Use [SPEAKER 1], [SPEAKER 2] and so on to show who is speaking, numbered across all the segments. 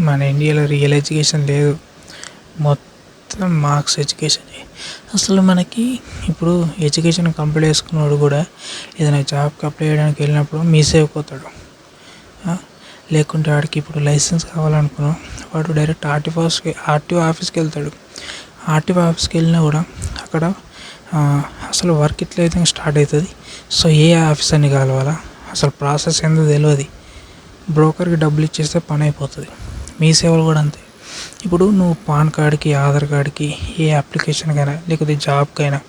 [SPEAKER 1] మన ఇండియాలో real education లేదు, మొత్తం మార్క్స్ ఎడ్యుకేషనే. అసలు మనకి ఇప్పుడు ఎడ్యుకేషన్ కంప్లీట్ చేసుకున్నవాడు కూడా ఏదైనా జాబ్కి అప్లై చేయడానికి వెళ్ళినప్పుడు మిస్ అయిపోతాడు. లేకుంటే వాడికి ఇప్పుడు లైసెన్స్ కావాలనుకున్నాం, వాడు డైరెక్ట్ ఆర్టీఓ ఆఫీస్కి వెళ్తాడు. ఆర్టీఓ ఆఫీస్కి వెళ్ళినా కూడా అక్కడ అసలు వర్క్ ఇట్లా అయితే స్టార్ట్ అవుతుంది. సో ఏ ఆఫీసర్ని కలవాలా, అసలు ప్రాసెస్ ఏందో తెలియదు. బ్రోకర్కి డబ్బులు ఇచ్చేస్తే పని అయిపోతుంది. మీ సేవలు కూడా అంతే. ఇప్పుడు నువ్వు పాన్ కార్డ్కి, ఆధార్ కార్డ్కి, ఏ అప్లికేషన్కైనా లేకపోతే జాబ్కైనా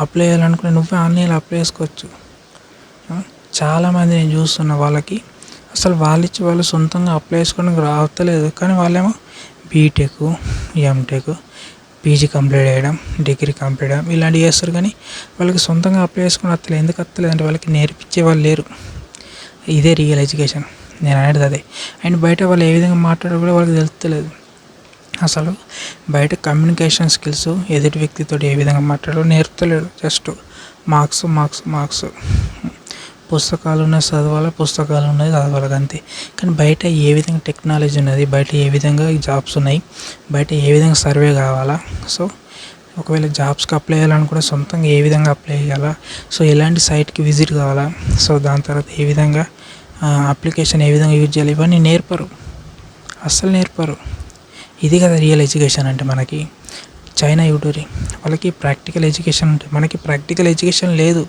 [SPEAKER 1] అప్లై చేయాలనుకుని నువ్వే ఆన్లైన్లో అప్లై చేసుకోవచ్చు. చాలామంది నేను చూస్తున్న వాళ్ళకి అసలు వాళ్ళు సొంతంగా అప్లై చేసుకోవడానికి రావట్లేదు. కానీ వాళ్ళేమో బీటెక్, ఎంటెక్, పీజీ కంప్లీట్ చేయడం, డిగ్రీ కంప్లీట్ చేయడం ఇలాంటివి చేస్తారు. కానీ వాళ్ళకి సొంతంగా అప్లై చేసుకుని వస్తలేదు. ఎందుకు వస్తలేదు అంటే వాళ్ళకి నేర్పించే వాళ్ళు లేరు. ఇదే రియల్ ఎడ్యుకేషన్, నేను అనేది అదే. అండ్ బయట వాళ్ళు ఏ విధంగా మాట్లాడాలో కూడా వాళ్ళకి తెలుస్తలేదు. అసలు బయట కమ్యూనికేషన్ స్కిల్స్, ఎదుటి వ్యక్తితో ఏ విధంగా మాట్లాడాలో నేర్పుతలేడు. Just marks marks marks. పుస్తకాలు ఉన్నది చదవాలి అంతే. కానీ బయట ఏ విధంగా టెక్నాలజీ ఉన్నది, బయట ఏ విధంగా జాబ్స్ ఉన్నాయి, బయట ఏ విధంగా సర్వే కావాలా, సో ఒకవేళ జాబ్స్కి అప్లై చేయాలనుకుంటే సొంతంగా ఏ విధంగా అప్లై చేయాలా, సో ఎలాంటి సైట్కి విజిట్ కావాలా, సో దాని తర్వాత ఏ విధంగా అప్లికేషన్ ఏ విధంగా యూజ్ చేయాలి, ఇవన్నీ నేర్పరు, అస్సలు నేర్పరు. ఇది కదా రియల్ ఎడ్యుకేషన్ అంటే. మనకి చైనా యూటూరి వాళ్ళకి ప్రాక్టికల్ ఎడ్యుకేషన్ ఉంటుంది, మనకి ప్రాక్టికల్ ఎడ్యుకేషన్ లేదు.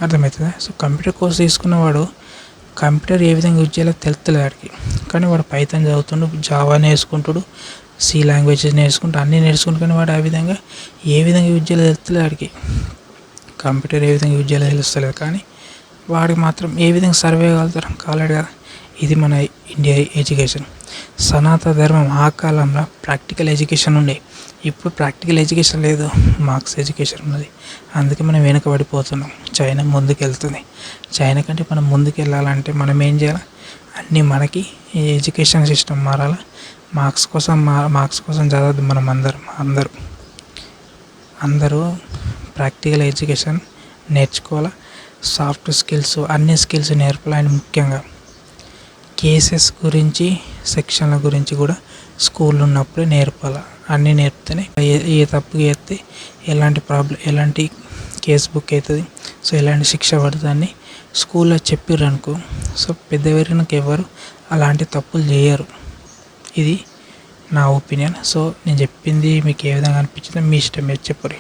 [SPEAKER 1] అర్థమవుతుందా? సో కంప్యూటర్ కోర్స్ తీసుకున్నవాడు కంప్యూటర్ ఏ విధంగా యూజ్ చేయాలో తెలుస్తలేదు వాడికి. కానీ వాడు పైథాన్ చదువుతుండు, జావా నేర్చుకుంటాడు, సి లాంగ్వేజెస్ నేర్చుకుంటూ అన్నీ నేర్చుకుంటూ, కానీ వాడు ఆ విధంగా ఏ విధంగా యూజ్ చేయాలో తెలుస్తలేదు వాడికి. కంప్యూటర్ ఏ విధంగా యూజ్ చేయాలో తెలుస్తలేదు. కానీ వాడికి మాత్రం ఏ విధంగా సర్వే కాలేడు కదా. ఇది మన ఇండియా ఎడ్యుకేషన్. సనాతన ధర్మం ఆ కాలంలో ప్రాక్టికల్ ఎడ్యుకేషన్ ఉండే, ఇప్పుడు ప్రాక్టికల్ ఎడ్యుకేషన్ లేదు, మార్క్స్ ఎడ్యుకేషన్ ఉన్నది. అందుకే మనం వెనుకబడిపోతున్నాం. చైనా ముందుకు వెళ్తుంది. చైనా కంటే మనం ముందుకు వెళ్ళాలంటే మనం ఏం చేయాలి? అన్నీ మనకి ఎడ్యుకేషన్ సిస్టమ్ మారాలి. మార్క్స్ కోసం చదవద్దు. మనం అందరూ ప్రాక్టికల్ ఎడ్యుకేషన్ నేర్చుకోవాలి. సాఫ్ట్ స్కిల్స్, అన్ని స్కిల్స్ నేర్పాలి. అండ్ ముఖ్యంగా కేసెస్ గురించి, సెక్షన్ల గురించి కూడా స్కూల్లో ఉన్నప్పుడే నేర్పాలి. అన్నీ నేర్పితేనే ఏ తప్పు చేస్తే ఎలాంటి కేసు బుక్ అవుతుంది, సో ఎలాంటి శిక్ష పడుతుందని స్కూల్లో చెప్పారు అనుకో, సో పెద్దవారికి ఎవరు అలాంటి తప్పులు చేయరు. ఇది నా ఒపీనియన్. సో నేను చెప్పింది మీకు ఏ విధంగా అనిపించిందో మీ ఇష్టం, మీరు చెప్పరు.